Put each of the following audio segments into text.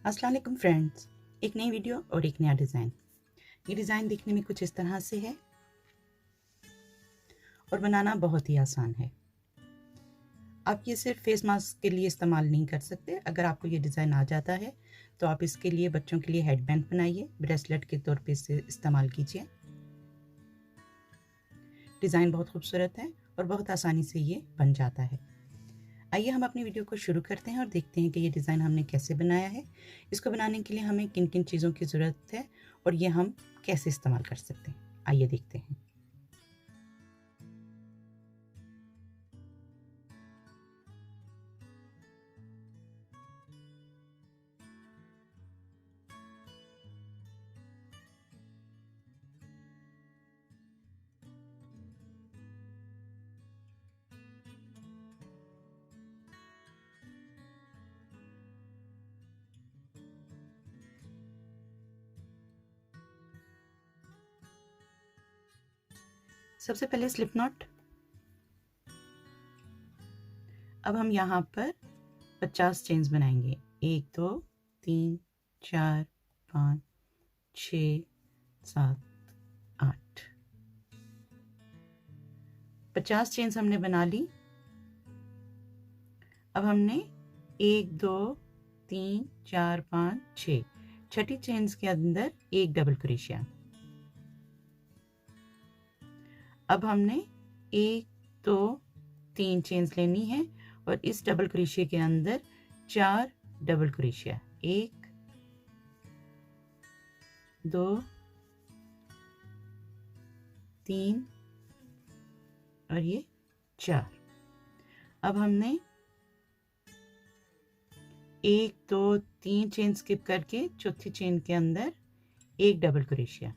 अस्सलाम वालेकुम फ्रेंड्स, एक नई वीडियो और एक नया डिज़ाइन। ये डिज़ाइन दिखने में कुछ इस तरह से है और बनाना बहुत ही आसान है। आप ये सिर्फ फेस मास्क के लिए इस्तेमाल नहीं कर सकते। अगर आपको ये डिज़ाइन आ जाता है तो आप इसके लिए बच्चों के लिए हेडबैंड बनाइए, ब्रेसलेट के तौर पे इसे इस्तेमाल कीजिए। डिज़ाइन बहुत खूबसूरत है और बहुत आसानी से ये बन जाता है। आइए हम अपनी वीडियो को शुरू करते हैं और देखते हैं कि ये डिज़ाइन हमने कैसे बनाया है। इसको बनाने के लिए हमें किन किन चीज़ों की ज़रूरत है और ये हम कैसे इस्तेमाल कर सकते हैं। आइए देखते हैं। सबसे पहले स्लिप नॉट। अब हम यहाँ पर 50 चेन्स बनाएंगे। 1 2 3 4 5 6 7 8। 50 चेन्स हमने बना ली। अब हमने 1 2 3 4 5 6 छठी चेन्स के अंदर एक डबल क्रोशिया। अब हमने 1 2 3 चेन्स लेनी है और इस डबल क्रोशिया के अंदर 4 डबल क्रोशिया। 1 2 3 और ये 4। अब हमने 1 2 3 चेन स्किप करके चौथी चेन के अंदर एक डबल क्रोशिया।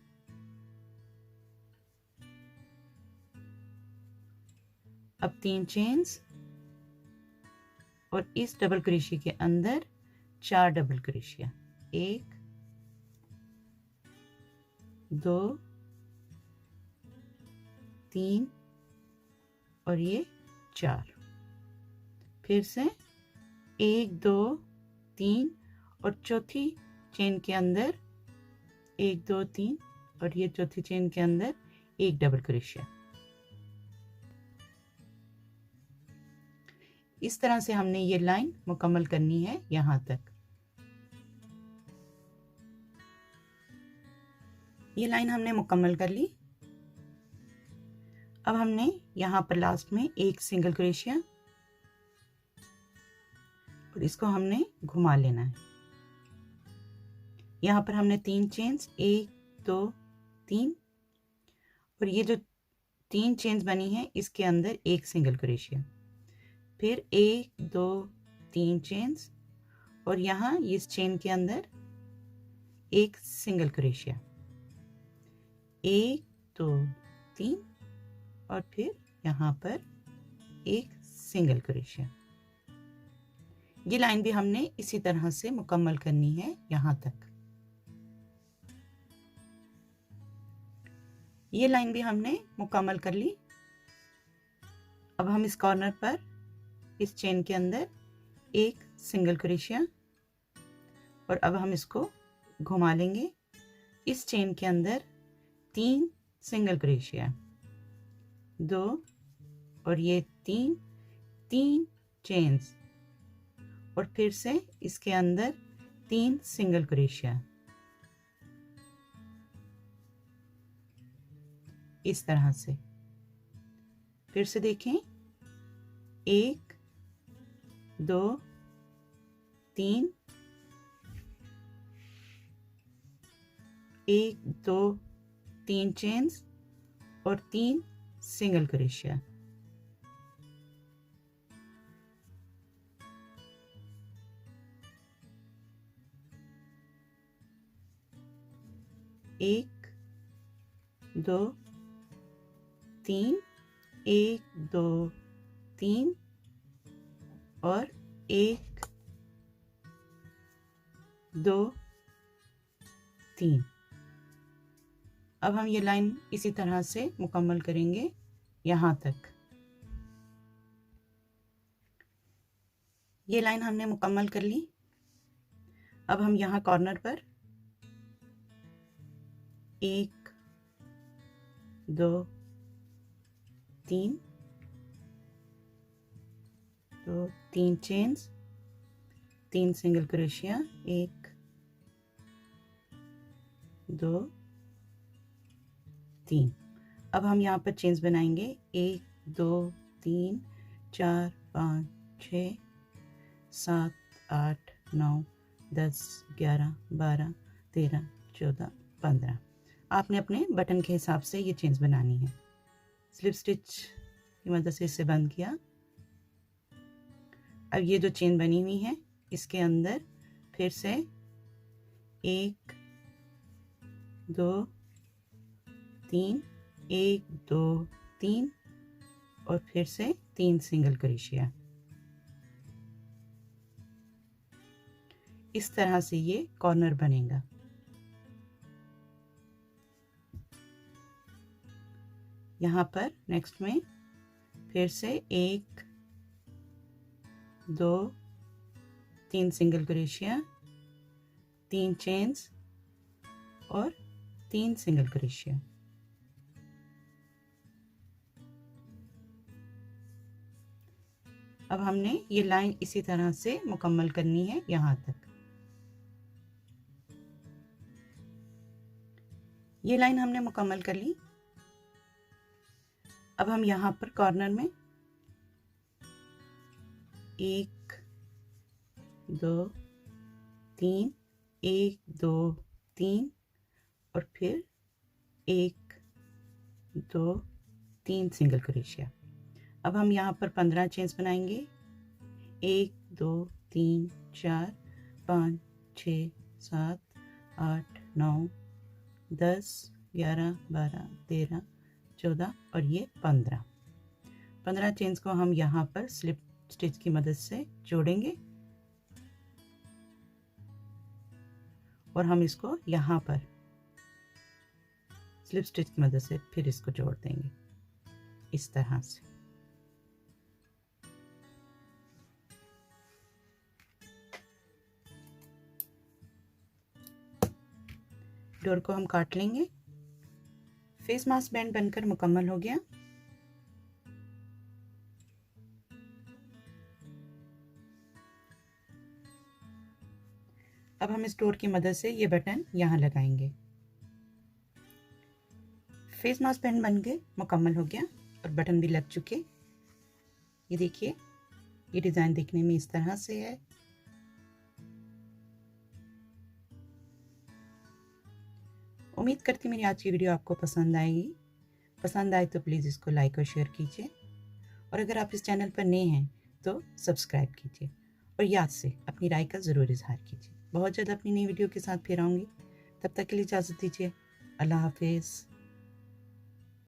अब 3 चेन्स और इस डबल क्रोशिया के अंदर 4 डबल क्रोशिया। 1 2 3 और ये 4। फिर से 1 2 3 और चौथी चेन के अंदर 1 2 3 और ये चौथी चेन के अंदर एक डबल क्रोशिया। इस तरह से हमने ये लाइन मुकम्मल करनी है यहाँ तक। ये लाइन हमने मुकम्मल कर ली। अब हमने यहाँ पर लास्ट में एक सिंगल क्रोशिया और इसको हमने घुमा लेना है। यहाँ पर हमने 3 चेन्स 1 2 3 और ये जो 3 चेन्स बनी है इसके अंदर एक सिंगल क्रोशिया। फिर 1 2 3 चेन्स और यहाँ इस चेन के अंदर एक सिंगल क्रोशिया। 1 2 3 और फिर यहाँ पर एक सिंगल क्रोशिया। ये लाइन भी हमने इसी तरह से मुकम्मल करनी है यहाँ तक। ये लाइन भी हमने मुकम्मल कर ली। अब हम इस कॉर्नर पर इस चेन के अंदर एक सिंगल क्रोशिया और अब हम इसको घुमा लेंगे। इस चेन के अंदर 3 सिंगल क्रोशिया, 2 और ये 3 चेन्स और फिर से इसके अंदर 3 सिंगल क्रोशिया। इस तरह से फिर से देखें। 1 2 3 1 2 3 चेन्स और 3 सिंगल क्रोशिया। एक 2 3 1 2 3 और 1 2 3। अब हम ये लाइन इसी तरह से मुकम्मल करेंगे यहाँ तक। ये लाइन हमने मुकम्मल कर ली। अब हम यहाँ कॉर्नर पर 1 2 3 तो 3 चेन्स, 3 सिंगल क्रोशिया, 1 2 3। अब हम यहाँ पर चेन्स बनाएंगे 1 2 3 4 5 6 7 8 9 10 11 12 13 14 15। आपने अपने बटन के हिसाब से ये चेन्स बनानी है। स्लिप स्टिच की मदद से इसे बंद किया। अब ये जो चेन बनी हुई है इसके अंदर फिर से 1 2 3 1 2 3 और फिर से 3 सिंगल क्रोशिया। इस तरह से ये कॉर्नर बनेगा। यहाँ पर नेक्स्ट में फिर से 1 2 3 सिंगल क्रोशिया, 3 चेन्स और 3 सिंगल क्रोशिया। अब हमने ये लाइन इसी तरह से मुकम्मल करनी है यहाँ तक। ये लाइन हमने मुकम्मल कर ली। अब हम यहाँ पर कॉर्नर में 1 2 3 1 2 3 और फिर 1 2 3 सिंगल क्रोशिया। अब हम यहाँ पर 15 चेन्स बनाएंगे। 1 2 3 4 5 6 7 8 9 10 11 12 13 14 और ये 15 चेन्स को हम यहाँ पर स्लिप स्टिच की मदद से जोड़ेंगे और हम इसको यहाँ पर स्लिप स्टिच की मदद से फिर इसको जोड़ देंगे इस तरह से। डोर को हम काट लेंगे। फेस मास्क बैंड बनकर मुकम्मल हो गया। अब हम इस डोर की मदद से ये बटन यहाँ लगाएंगे। फेस मास्क बैंड बन के मुकम्मल हो गया और बटन भी लग चुके। ये देखिए, ये डिज़ाइन देखने में इस तरह से है। उम्मीद करती हूँ मेरी आज की वीडियो आपको पसंद आएगी। पसंद आए तो प्लीज़ इसको लाइक और शेयर कीजिए और अगर आप इस चैनल पर नए हैं तो सब्सक्राइब कीजिए और याद से अपनी राय का ज़रूर इजहार कीजिए। बहुत जल्द अपनी नई वीडियो के साथ फिर आऊँगी। तब तक के लिए इजाज़त दीजिए। अल्लाह हाफिज़।